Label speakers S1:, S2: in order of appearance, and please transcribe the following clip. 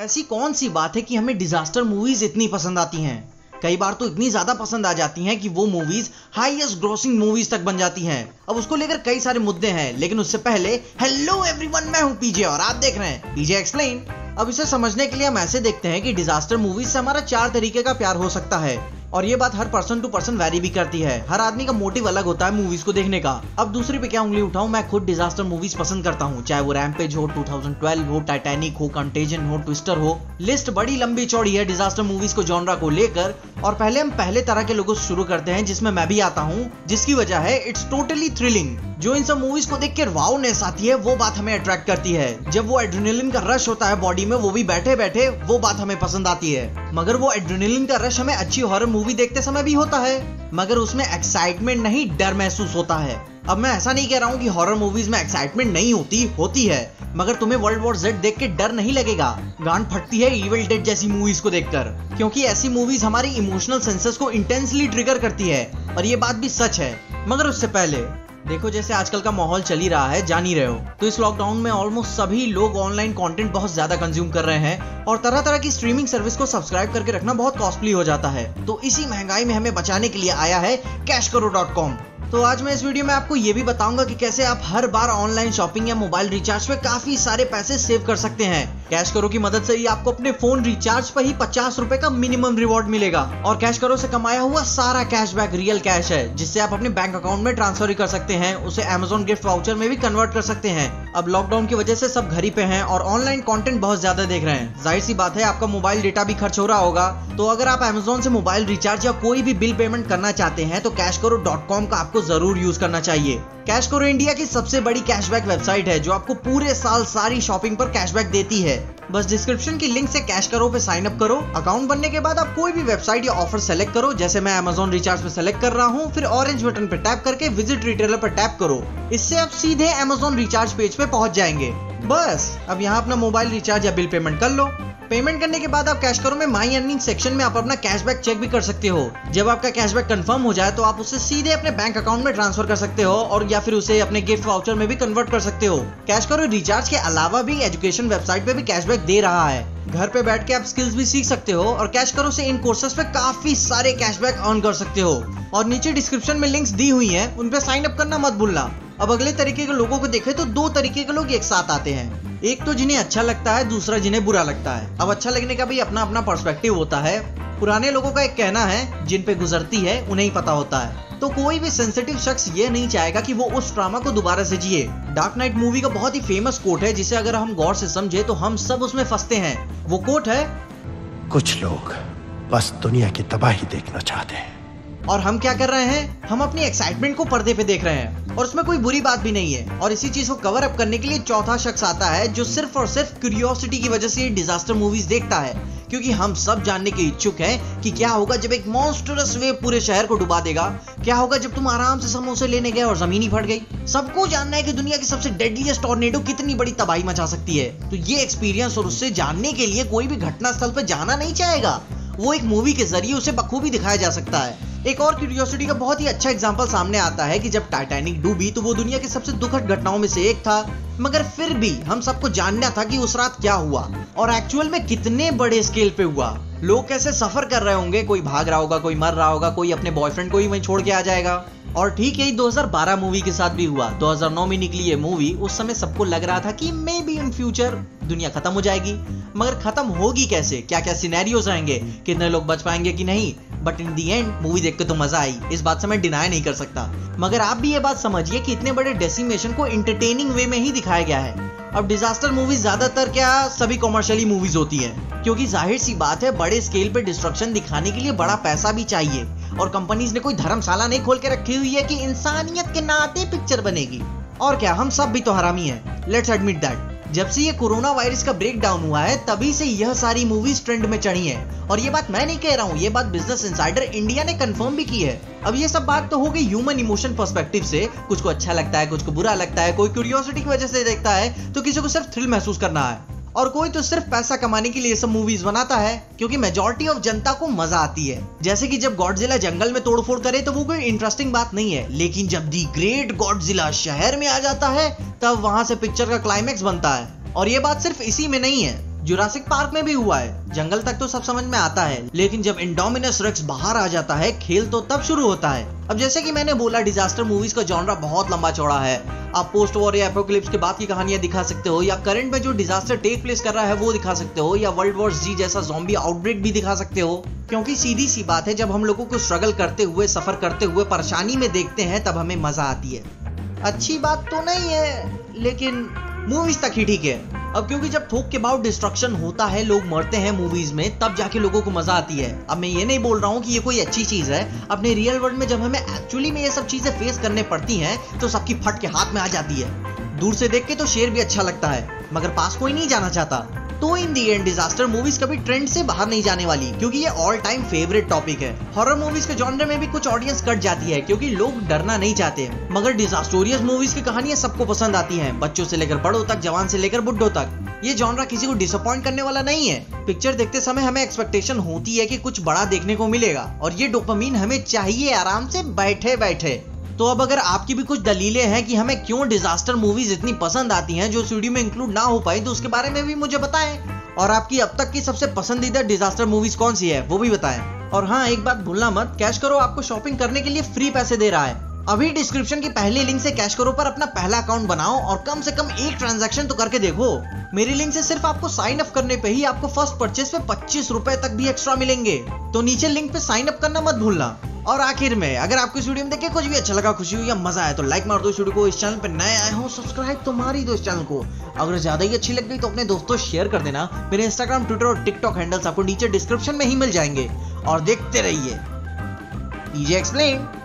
S1: ऐसी कौन सी बात है कि हमें डिजास्टर मूवीज इतनी पसंद आती हैं? कई बार तो इतनी ज्यादा पसंद आ जाती हैं कि वो मूवीज हाईएस्ट ग्रॉसिंग मूवीज तक बन जाती हैं। अब उसको लेकर कई सारे मुद्दे हैं, लेकिन उससे पहले हेलो एवरीवन, मैं हूं पीजे और आप देख रहे हैं पीजे एक्सप्लेन। अब इसे समझने के लिए हम ऐसे देखते हैं कि डिजास्टर मूवीज से हमारा 4 तरीके का प्यार हो सकता है, और ये बात हर पर्सन टू पर्सन वेरी भी करती है। हर आदमी का मोटिव अलग होता है मूवीज को देखने का। अब दूसरी पे क्या उंगली उठाऊं, मैं खुद डिजास्टर मूवीज पसंद करता हूं, चाहे वो रैम्पेज हो, 2012 हो, टाइटैनिक हो, कंटेजन हो, ट्विस्टर हो। लिस्ट बड़ी लंबी चौड़ी है डिजास्टर मूवीज को जॉनरा को लेकर। और पहले हम पहले तरह के लोगों से शुरू करते हैं, जिसमें मैं भी आता हूं, जिसकी वजह है इट्स टोटली थ्रिलिंग। जो इन सब मूवीज को देख कर वाओनेस आती है, वो बात हमें अट्रैक्ट करती है। जब वो एड्रेनलिन का रश होता है बॉडी में, वो भी बैठे बैठे, वो बात हमें पसंद आती है। मगर वो एड्रेनलिन का रश हमें अच्छी हॉरर मूवी देखते समय भी होता है, मगर उसमें एक्साइटमेंट नहीं, डर महसूस होता है। अब मैं ऐसा नहीं कह रहा हूँ कि हॉरर मूवीज में एक्साइटमेंट नहीं होती है, मगर तुम्हें वर्ल्ड वॉर Z देख के डर नहीं लगेगा, गांड फटती है इविल डेड जैसी मूवीज को देखकर, क्योंकि ऐसी मूवीज हमारी इमोशनल सेंसेस को इंटेंसली ट्रिगर करती है, और ये बात भी सच है। मगर उससे पहले देखो, जैसे आजकल का माहौल चल ही रहा है, जान ही रहे हो, तो इस लॉकडाउन में ऑलमोस्ट सभी लोग ऑनलाइन कंटेंट बहुत ज्यादा कंज्यूम कर रहे हैं, और तरह तरह की स्ट्रीमिंग सर्विस को सब्सक्राइब करके रखना बहुत कॉस्टली हो जाता है। तो इसी महंगाई में हमें बचाने के लिए आया है cashkaro.com। तो आज मैं इस वीडियो में आपको ये भी बताऊंगा कि कैसे आप हर बार ऑनलाइन शॉपिंग या मोबाइल रिचार्ज पे काफी सारे पैसे सेव कर सकते हैं। कैश करो की मदद से ही आपको अपने फोन रिचार्ज पर ही 50 रुपए का मिनिमम रिवॉर्ड मिलेगा, और कैश करो से कमाया हुआ सारा कैशबैक रियल कैश है, जिससे आप अपने बैंक अकाउंट में ट्रांसफर भी कर सकते हैं, उसे Amazon गिफ्ट वाउचर में भी कन्वर्ट कर सकते हैं। अब लॉकडाउन की वजह से सब घर ही पे हैं और ऑनलाइन कंटेंट बहुत ज्यादा देख रहे हैं, जाहिर सी बात है आपका मोबाइल डेटा भी खर्च हो रहा होगा। तो अगर आप Amazon से मोबाइल रिचार्ज या कोई भी बिल पेमेंट करना चाहते हैं, तो cashkaro.com का आपको जरूर यूज करना चाहिए। कैश करो इंडिया की सबसे बड़ी कैशबैक वेबसाइट है, जो आपको पूरे साल सारी शॉपिंग पर कैशबैक देती है। बस डिस्क्रिप्शन की लिंक से कैश करो पे साइन अप करो। अकाउंट बनने के बाद आप कोई भी वेबसाइट या ऑफर सेलेक्ट करो, जैसे मैं Amazon रिचार्ज पे सेलेक्ट कर रहा हूँ, फिर ऑरेंज बटन पे टैप करके विजिट रिटेलर पर टैप करो। इससे आप सीधे Amazon रिचार्ज पेज पे पहुंच जाएंगे। बस अब यहाँ अपना मोबाइल रिचार्ज या बिल पेमेंट कर लो। पेमेंट करने के बाद आप कैश करो में माई अर्निंग सेक्शन में आप अपना कैशबैक चेक भी कर सकते हो। जब आपका कैशबैक कंफर्म हो जाए, तो आप उसे सीधे अपने बैंक अकाउंट में ट्रांसफर कर सकते हो, और या फिर उसे अपने गिफ्ट वाउचर में भी कन्वर्ट कर सकते हो। कैश करो रिचार्ज के अलावा भी एजुकेशन वेबसाइट पे भी कैशबैक दे रहा है। घर पे बैठ के आप स्किल्स भी सीख सकते हो, और कैश करो से इन कोर्सेज पे काफी सारे कैशबैक अर्न कर सकते हो। और नीचे डिस्क्रिप्शन में लिंक्स दी हुई हैं, उन पे साइन अप करना मत भूलना। अब अगले तरीके के लोगों को देखें तो 2 तरीके के लोग एक साथ आते हैं। एक तो जिन्हें अच्छा लगता है, दूसरा जिन्हें बुरा लगता है। अब अच्छा लगने का भी अपना अपना पर्सपेक्टिव होता है। पुराने लोगों का एक कहना है, जिन पे गुजरती है उन्हें ही पता होता है। तो कोई भी सेंसिटिव शख्स ये नहीं चाहेगा कि वो उस ड्रामा को दोबारा से जिए। डार्क नाइट मूवी का बहुत ही फेमस कोट है, जिसे अगर हम गौर से समझे तो हम सब उसमें फंसते हैं। वो कोट है,
S2: कुछ लोग बस दुनिया की तबाही देखना चाहते हैं,
S1: और हम क्या कर रहे हैं, हम अपनी एक्साइटमेंट को पर्दे पे देख रहे हैं, और उसमें कोई बुरी बात भी नहीं है। और इसी चीज को कवर अप करने के लिए चौथा शख्स आता है, जो सिर्फ और सिर्फ क्यूरियोसिटी की वजह से डिजास्टर मूवीज देखता है, क्योंकि हम सब जानने के इच्छुक हैं कि क्या होगा जब एक मॉन्स्टरस वेव पूरे शहर को डुबा देगा। क्या होगा जब तुम आराम से समोसे लेने गए और जमीन ही फट गई। सबको जानना है कि दुनिया की सबसे डेडलीस्ट टॉर्नेडो कितनी बड़ी तबाही मचा सकती है। तो ये एक्सपीरियंस और उससे जानने के लिए कोई भी घटना स्थल पर जाना नहीं चाहेगा, वो एक मूवी के जरिए उसे बखूबी दिखाया जा सकता है। एक और क्यूरियोसिटी का बहुत ही अच्छा एग्जांपल सामने आता है कि जब टाइटैनिक डूबी, तो वो दुनिया की सबसे दुखद घटनाओं में से एक था, मगर फिर भी हम सबको जानना था कि उस रात क्या हुआ, और एक्चुअल में कितने बड़े स्केल पे हुआ। लोग कैसे सफर कर रहे होंगे, कोई भाग रहा होगा, कोई मर रहा होगा, कोई अपने बॉयफ्रेंड को ही वहीं छोड़ के आ जाएगा। और ठीक यही 2012 मूवी के साथ भी हुआ। 2009 में निकली ये मूवी, उस समय सबको लग रहा था कि मे बी इन फ्यूचर दुनिया खत्म हो जाएगी, मगर खत्म होगी कैसे, क्या क्या सिनेरियोज आएंगे, कितने लोग बच पाएंगे कि नहीं। But in the and movie देख के तो मजा आई, इस बात से मैं डिनाई नहीं कर सकता। मगर आप भी ये बात समझिए कि इतने बड़े डेसिमेशन को एंटरटेनिंग वे में ही दिखाया गया है। अब डिजास्टर मूवीज ज्यादातर क्या सभी कॉमर्शियली मूवीज होती हैं, क्योंकि जाहिर सी बात है बड़े स्केल पे डिस्ट्रक्शन दिखाने के लिए बड़ा पैसा भी चाहिए, और कंपनीज ने कोई धर्मशाला नहीं खोल के रखी हुई है कि इंसानियत के नाते पिक्चर बनेगी। और क्या, हम सब भी तो हरामी हैं, लेट्स एडमिट दैट। जब से ये कोरोना वायरस का ब्रेक डाउन हुआ है, तभी से यह सारी मूवीज ट्रेंड में चढ़ी हैं। और ये बात मैं नहीं कह रहा हूँ, ये बात बिजनेस इनसाइडर इंडिया ने कंफर्म भी की है। अब ये सब बात तो हो गई ह्यूमन इमोशन पर्सपेक्टिव से, कुछ को अच्छा लगता है, कुछ को बुरा लगता है, कोई क्यूरियोसिटी की वजह से देखता है, तो किसी को सिर्फ थ्रिल महसूस करना है, और कोई तो सिर्फ पैसा कमाने के लिए सब मूवीज बनाता है, क्योंकि मेजॉरिटी ऑफ जनता को मजा आती है। जैसे कि जब गॉडजिला जंगल में तोड़फोड़ करे तो वो कोई इंटरेस्टिंग बात नहीं है, लेकिन जब दी ग्रेट गॉडजिला शहर में आ जाता है, तब वहां से पिक्चर का क्लाइमैक्स बनता है। और ये बात सिर्फ इसी में नहीं है, जुरासिक पार्क में भी हुआ है। जंगल तक तो सब समझ में आता है, लेकिन जब इंडोमिनस रेक्स बाहर आ जाता है, खेल तो तब शुरू होता है। अब जैसे कि मैंने बोला, डिजास्टर मूवीज का जॉनरा बहुत लंबा चौड़ा है। आप पोस्ट वॉर या एपोकलिप्स के बाद की कहानियां दिखा सकते हो, या करंट में जो डिजास्टर टेक प्लेस कर रहा है वो दिखा सकते हो, या वर्ल्ड वॉर Z जैसा ज़ॉम्बी आउटब्रेक भी दिखा सकते हो। क्योंकि सीधी सी बात है, जब हम लोगों को स्ट्रगल करते हुए, सफर करते हुए परेशानी में देखते हैं, तब हमें मजा आती है। अच्छी बात तो नहीं है, लेकिन मूवीज तक ही ठीक है। अब क्योंकि जब थोक के बाद डिस्ट्रक्शन होता है, लोग मरते हैं मूवीज में, तब जाके लोगों को मजा आती है। अब मैं ये नहीं बोल रहा हूँ कि ये कोई अच्छी चीज है। अपने रियल वर्ल्ड में जब हमें एक्चुअली में ये सब चीजें फेस करने पड़ती हैं, तो सबकी फट के हाथ में आ जाती है। दूर से देख के तो शेर भी अच्छा लगता है, मगर पास कोई नहीं जाना चाहता। तो इन दी एंड डिजास्टर मूवीज कभी ट्रेंड से बाहर नहीं जाने वाली, क्योंकि ये ऑल टाइम फेवरेट टॉपिक है। हॉरर मूवीज के जॉनर में भी कुछ ऑडियंस कट जाती है, क्योंकि लोग डरना नहीं चाहते, मगर डिजास्टोरियस मूवीज की कहानियां सबको पसंद आती हैं, बच्चों से लेकर बड़ों तक, जवान से लेकर बुड्ढों तक। ये जॉनरा किसी को डिसअपॉइंट करने वाला नहीं है। पिक्चर देखते समय हमें एक्सपेक्टेशन होती है कि कुछ बड़ा देखने को मिलेगा, और ये डोपामिन हमें चाहिए आराम से बैठे बैठे। तो अब अगर आपकी भी कुछ दलीलें हैं कि हमें क्यों डिजास्टर मूवीज इतनी पसंद आती हैं, जो इस वीडियो में इंक्लूड ना हो पाई, तो उसके बारे में भी मुझे बताएं। और आपकी अब तक की सबसे पसंदीदा डिजास्टर मूवीज कौन सी है, वो भी बताएं। और हाँ, एक बात भूलना मत, कैश करो आपको शॉपिंग करने के लिए फ्री पैसे दे रहा है। अभी डिस्क्रिप्शन की पहली लिंक से कैश करो पर अपना पहला अकाउंट बनाओ, और कम से कम एक ट्रांजैक्शन तो करके देखो। मेरी लिंक से सिर्फ आपको साइन अप करने पे ही आपको फर्स्ट परचेज पे 25 रुपए तक भी एक्स्ट्रा मिलेंगे। तो नीचे लिंक पे साइन अप करना मत भूलना। और आखिर में, अगर आपको इस वीडियो में देख के कुछ भी अच्छा लगा, खुशी हुई या मजा आया, तो लाइक मार दो इस वीडियो को। इस चैनल पे नए आए हो, सब्सक्राइब तो मार ही दो इस चैनल को। अगर ज्यादा ही अच्छी लग गई तो अपने दोस्तों शेयर कर देना। मेरे इंस्टाग्राम, ट्विटर और टिकटॉक हैंडल्स आपको नीचे डिस्क्रिप्शन में ही मिल जाएंगे। और देखते रहिए EJ Explained।